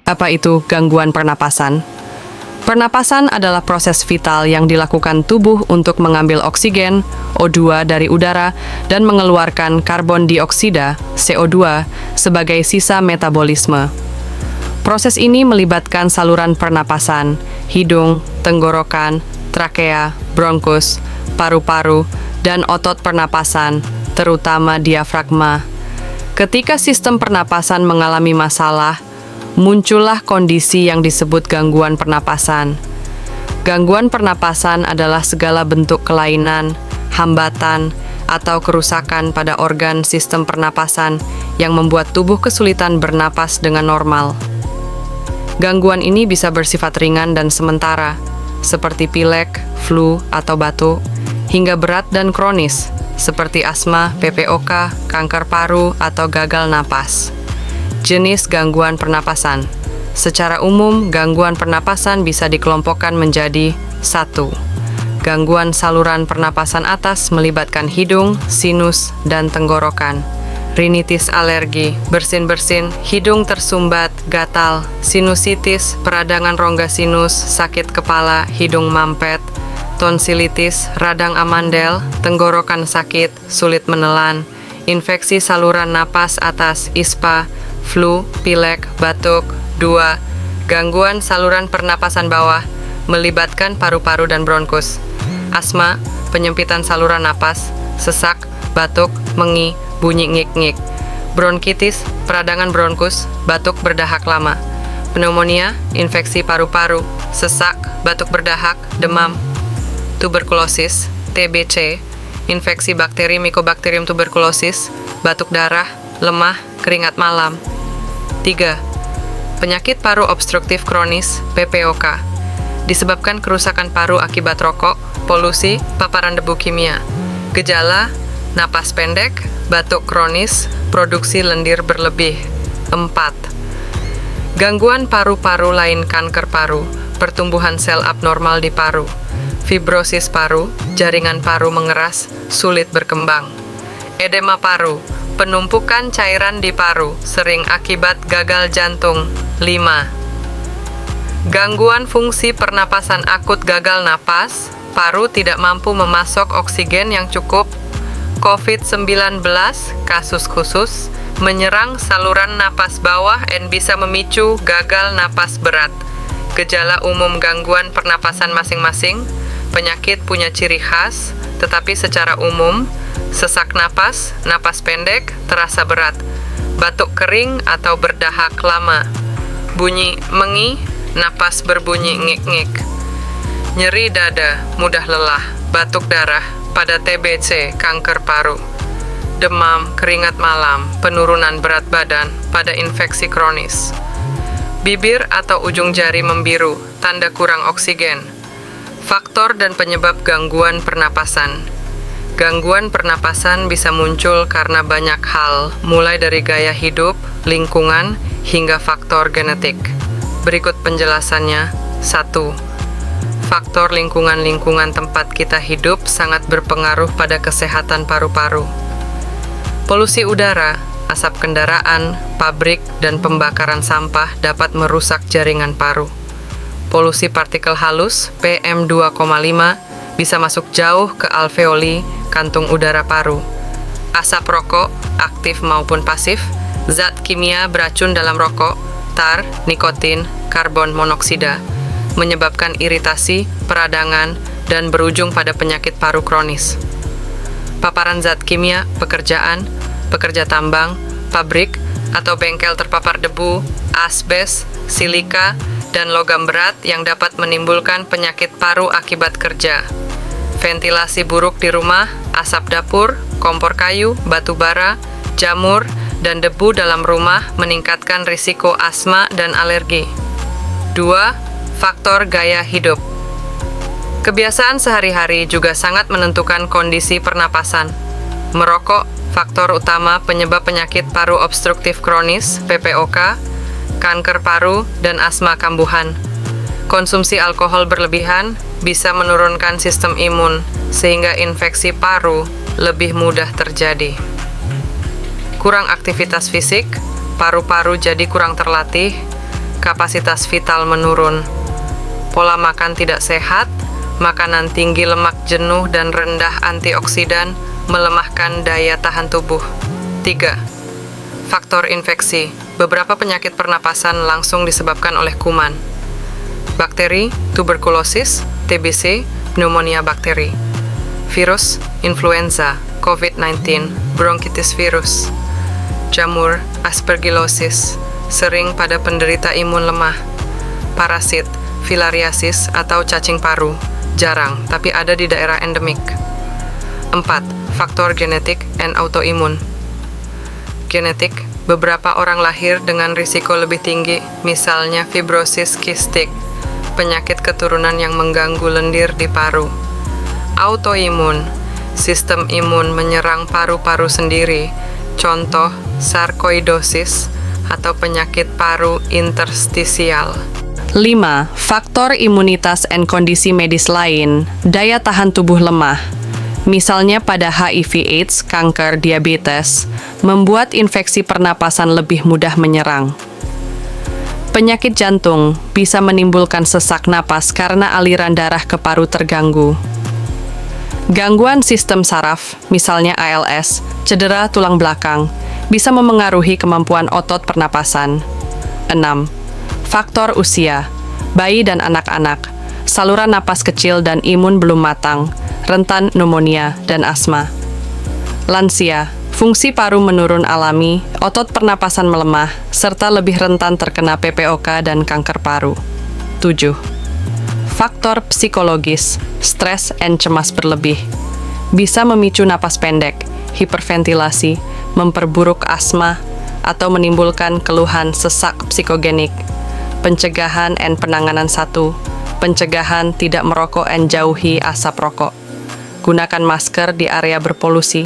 Apa itu gangguan pernapasan? Pernapasan adalah proses vital yang dilakukan tubuh untuk mengambil oksigen, O2 dari udara, dan mengeluarkan karbon dioksida, CO2, sebagai sisa metabolisme. Proses ini melibatkan saluran pernapasan, hidung, tenggorokan, trakea, bronkus, paru-paru, dan otot pernapasan, terutama diafragma. Ketika sistem pernapasan mengalami masalah, muncullah kondisi yang disebut gangguan pernapasan. Gangguan pernapasan adalah segala bentuk kelainan, hambatan, atau kerusakan pada organ sistem pernapasan yang membuat tubuh kesulitan bernapas dengan normal. Gangguan ini bisa bersifat ringan dan sementara, seperti pilek, flu, atau batuk, hingga berat dan kronis, seperti asma, PPOK, kanker paru, atau gagal napas. Jenis gangguan pernapasan. Secara umum, gangguan pernapasan bisa dikelompokkan menjadi 1. Gangguan saluran pernapasan atas melibatkan hidung, sinus, dan tenggorokan. Rinitis alergi, bersin-bersin, hidung tersumbat, gatal, sinusitis, peradangan rongga sinus, sakit kepala, hidung mampet, tonsilitis, radang amandel, tenggorokan sakit, sulit menelan, infeksi saluran napas atas, ISPA, flu, pilek, batuk. 2. Gangguan saluran pernapasan bawah melibatkan paru-paru dan bronkus. Asma, penyempitan saluran napas, sesak, batuk, mengi, bunyi ngik-ngik. Bronkitis, peradangan bronkus, batuk berdahak lama. Pneumonia, infeksi paru-paru, sesak, batuk berdahak, demam. Tuberkulosis, TBC, infeksi bakteri Mycobacterium tuberculosis, batuk darah, lemah, keringat malam. 3. Penyakit paru obstruktif kronis, PPOK, disebabkan kerusakan paru akibat rokok, polusi, paparan debu kimia. Gejala, napas pendek, batuk kronis, produksi lendir berlebih. 4. Gangguan paru-paru lain kanker paru, pertumbuhan sel abnormal di paru, fibrosis paru, jaringan paru mengeras, sulit berkembang. Edema paru, penumpukan cairan di paru, sering akibat gagal jantung. 5. Gangguan fungsi pernapasan akut gagal napas, paru tidak mampu memasok oksigen yang cukup. COVID-19, kasus khusus, menyerang saluran napas bawah dan bisa memicu gagal napas berat. Gejala umum gangguan pernapasan masing-masing, penyakit punya ciri khas, tetapi secara umum, sesak napas, napas pendek, terasa berat, batuk kering atau berdahak lama, bunyi mengi, napas berbunyi ngik-ngik, nyeri dada, mudah lelah, batuk darah pada TBC, kanker paru, demam, keringat malam, penurunan berat badan pada infeksi kronis. Bibir atau ujung jari membiru, tanda kurang oksigen. Faktor dan penyebab gangguan pernapasan. Gangguan pernapasan bisa muncul karena banyak hal, mulai dari gaya hidup, lingkungan, hingga faktor genetik. Berikut penjelasannya. 1. Faktor lingkungan tempat kita hidup sangat berpengaruh pada kesehatan paru-paru. Polusi udara, asap kendaraan, pabrik, dan pembakaran sampah dapat merusak jaringan paru. Polusi partikel halus, PM2,5, bisa masuk jauh ke alveoli, kantung udara paru. Asap rokok, aktif maupun pasif, zat kimia beracun dalam rokok, tar, nikotin, karbon monoksida, menyebabkan iritasi, peradangan, dan berujung pada penyakit paru kronis. Paparan zat kimia, pekerja tambang, pabrik, atau bengkel terpapar debu, asbes, silika, dan logam berat yang dapat menimbulkan penyakit paru akibat kerja. Ventilasi buruk di rumah, asap dapur, kompor kayu, batu bara, jamur, dan debu dalam rumah meningkatkan risiko asma dan alergi. 2. Faktor gaya hidup. Kebiasaan sehari-hari juga sangat menentukan kondisi pernapasan. Merokok, faktor utama penyebab penyakit paru obstruktif kronis, PPOK, kanker paru, dan asma kambuhan. Konsumsi alkohol berlebihan bisa menurunkan sistem imun, sehingga infeksi paru lebih mudah terjadi. Kurang aktivitas fisik, paru-paru jadi kurang terlatih, kapasitas vital menurun. Pola makan tidak sehat, makanan tinggi lemak jenuh dan rendah antioksidan melemahkan daya tahan tubuh. 3. Faktor infeksi. Beberapa penyakit pernapasan langsung disebabkan oleh kuman. Bakteri, tuberkulosis, TBC, pneumonia bakteri. Virus, influenza, COVID-19, bronkitis virus. Jamur, aspergillosis, sering pada penderita imun lemah. Parasit, filariasis atau cacing paru, jarang, tapi ada di daerah endemik. 4. Faktor genetik dan autoimun. Genetik, beberapa orang lahir dengan risiko lebih tinggi, misalnya fibrosis kistik, penyakit keturunan yang mengganggu lendir di paru. Autoimun, sistem imun menyerang paru-paru sendiri, contoh sarkoidosis atau penyakit paru interstisial. 5. Faktor imunitas dan kondisi medis lain, daya tahan tubuh lemah. Misalnya pada HIV/AIDS, kanker, diabetes, membuat infeksi pernapasan lebih mudah menyerang. Penyakit jantung bisa menimbulkan sesak napas karena aliran darah ke paru terganggu. Gangguan sistem saraf, misalnya ALS, cedera tulang belakang, bisa memengaruhi kemampuan otot pernapasan. 6. Faktor usia, bayi dan anak-anak, saluran napas kecil dan imun belum matang, rentan pneumonia dan asma. Lansia, fungsi paru menurun alami, otot pernapasan melemah, serta lebih rentan terkena PPOK dan kanker paru. 7. Faktor psikologis, stres dan cemas berlebih, bisa memicu napas pendek, hiperventilasi, memperburuk asma, atau menimbulkan keluhan sesak psikogenik. Pencegahan dan penanganan 1. Pencegahan tidak merokok dan jauhi asap rokok. Gunakan masker di area berpolusi.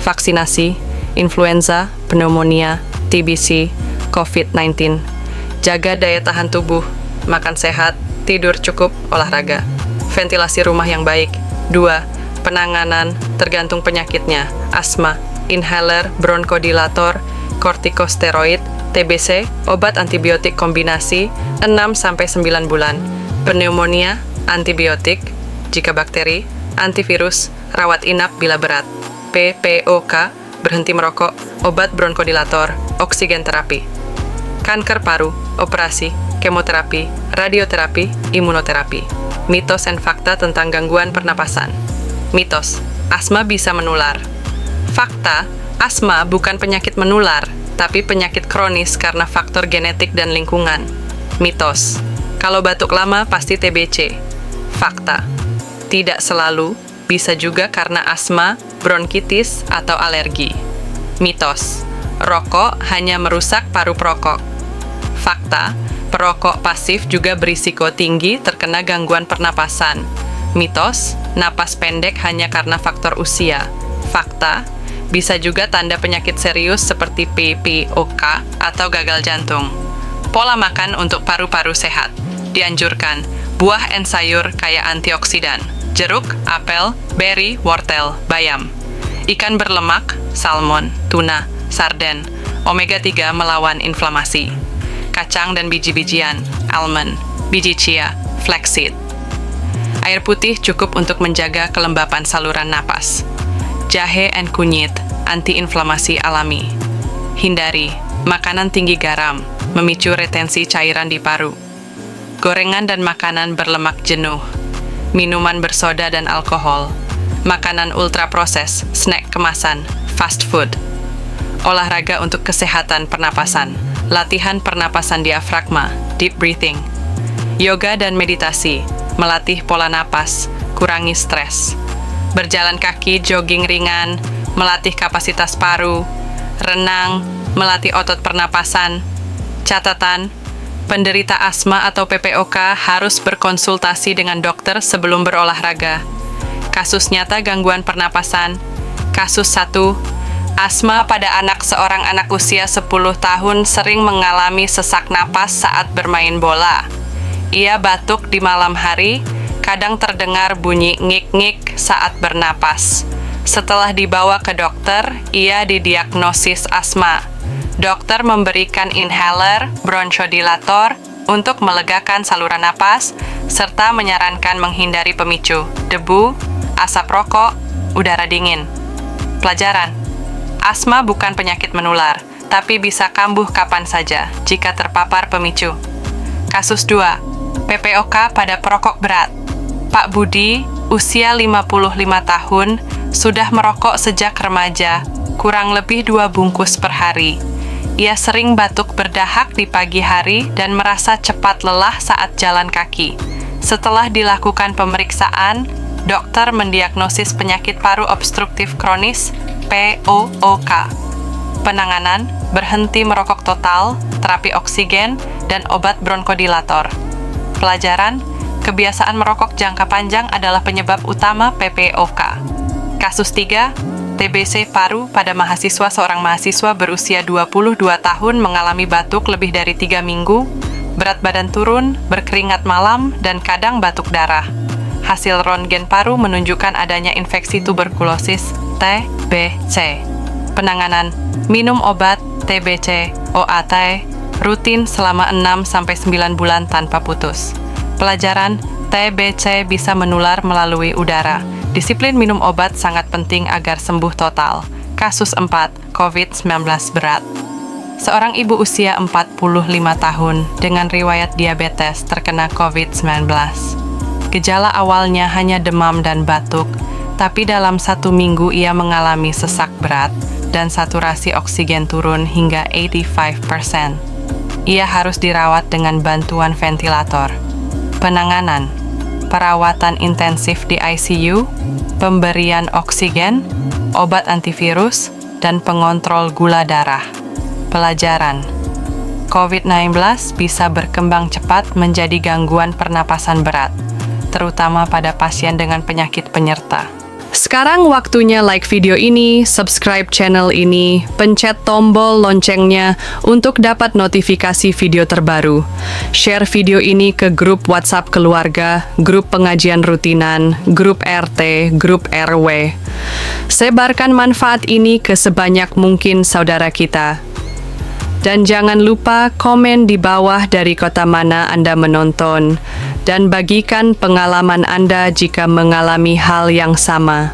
Vaksinasi, influenza, pneumonia, TBC, COVID-19. Jaga daya tahan tubuh, makan sehat, tidur cukup, olahraga. Ventilasi rumah yang baik. 2. Penanganan tergantung penyakitnya, asma, inhaler, bronkodilator, kortikosteroid, TBC, obat antibiotik kombinasi 6-9 bulan. Pneumonia, antibiotik, jika bakteri, antivirus, rawat inap bila berat. PPOK, berhenti merokok, obat bronkodilator, oksigen terapi. Kanker paru, operasi, kemoterapi, radioterapi, imunoterapi. Mitos dan fakta tentang gangguan pernapasan. Mitos, asma bisa menular. Fakta, asma bukan penyakit menular, tapi penyakit kronis karena faktor genetik dan lingkungan. Mitos, kalau batuk lama pasti TBC. Fakta, tidak selalu, bisa juga karena asma, bronkitis, atau alergi. Mitos, rokok hanya merusak paru perokok. Fakta, perokok pasif juga berisiko tinggi terkena gangguan pernapasan. Mitos, napas pendek hanya karena faktor usia. Fakta, bisa juga tanda penyakit serius seperti PPOK atau gagal jantung. Pola makan untuk paru-paru sehat. Dianjurkan, buah dan sayur kaya antioksidan. Jeruk, apel, beri, wortel, bayam. Ikan berlemak, salmon, tuna, sarden. Omega 3 melawan inflamasi. Kacang dan biji-bijian, almond, biji chia, flaxseed. Air putih cukup untuk menjaga kelembapan saluran napas. Jahe dan kunyit, antiinflamasi alami. Hindari makanan tinggi garam, memicu retensi cairan di paru. Gorengan dan makanan berlemak jenuh. Minuman bersoda dan alkohol. Makanan ultraproses, snack kemasan, fast food. Olahraga untuk kesehatan pernapasan. Latihan pernapasan diafragma, deep breathing. Yoga dan meditasi, melatih pola napas, kurangi stres. Berjalan kaki, jogging ringan, melatih kapasitas paru. Renang, melatih otot pernapasan. Catatan, penderita asma atau PPOK harus berkonsultasi dengan dokter sebelum berolahraga. Kasus nyata gangguan pernapasan. Kasus 1, asma pada seorang anak usia 10 tahun sering mengalami sesak napas saat bermain bola. Ia batuk di malam hari, kadang terdengar bunyi ngik-ngik saat bernapas. Setelah dibawa ke dokter, ia didiagnosis asma. Dokter memberikan inhaler, bronchodilator, untuk melegakan saluran napas, serta menyarankan menghindari pemicu, debu, asap rokok, udara dingin. Pelajaran: asma bukan penyakit menular, tapi bisa kambuh kapan saja jika terpapar pemicu. Kasus 2. PPOK pada perokok berat. Pak Budi, usia 55 tahun, sudah merokok sejak remaja, kurang lebih 2 bungkus per hari. Ia sering batuk berdahak di pagi hari dan merasa cepat lelah saat jalan kaki. Setelah dilakukan pemeriksaan, dokter mendiagnosis penyakit paru obstruktif kronis (POOK). Penanganan: berhenti merokok total, terapi oksigen, dan obat bronkodilator. Pelajaran: kebiasaan merokok jangka panjang adalah penyebab utama PPOK. Kasus 3. TBC paru pada mahasiswa. Seorang mahasiswa berusia 22 tahun mengalami batuk lebih dari 3 minggu, berat badan turun, berkeringat malam, dan kadang batuk darah. Hasil röntgen paru menunjukkan adanya infeksi tuberkulosis TBC. Penanganan: minum obat TBC OAT rutin selama 6-9 bulan tanpa putus. Pelajaran: TBC bisa menular melalui udara. Disiplin minum obat sangat penting agar sembuh total. Kasus 4. COVID-19 berat. Seorang ibu usia 45 tahun dengan riwayat diabetes terkena COVID-19. Gejala awalnya hanya demam dan batuk, tapi dalam 1 minggu ia mengalami sesak berat dan saturasi oksigen turun hingga 85%. Ia harus dirawat dengan bantuan ventilator. Penanganan: perawatan intensif di ICU, pemberian oksigen, obat antivirus, dan pengontrol gula darah. Pelajaran: COVID-19 bisa berkembang cepat menjadi gangguan pernapasan berat, terutama pada pasien dengan penyakit penyerta. Sekarang waktunya like video ini, subscribe channel ini, pencet tombol loncengnya untuk dapat notifikasi video terbaru. Share video ini ke grup WhatsApp keluarga, grup pengajian rutinan, grup RT, grup RW. Sebarkan manfaat ini ke sebanyak mungkin saudara kita. Dan jangan lupa komen di bawah dari kota mana Anda menonton, dan bagikan pengalaman Anda jika mengalami hal yang sama.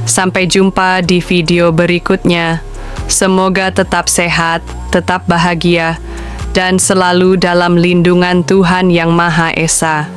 Sampai jumpa di video berikutnya. Semoga tetap sehat, tetap bahagia, dan selalu dalam lindungan Tuhan Yang Maha Esa.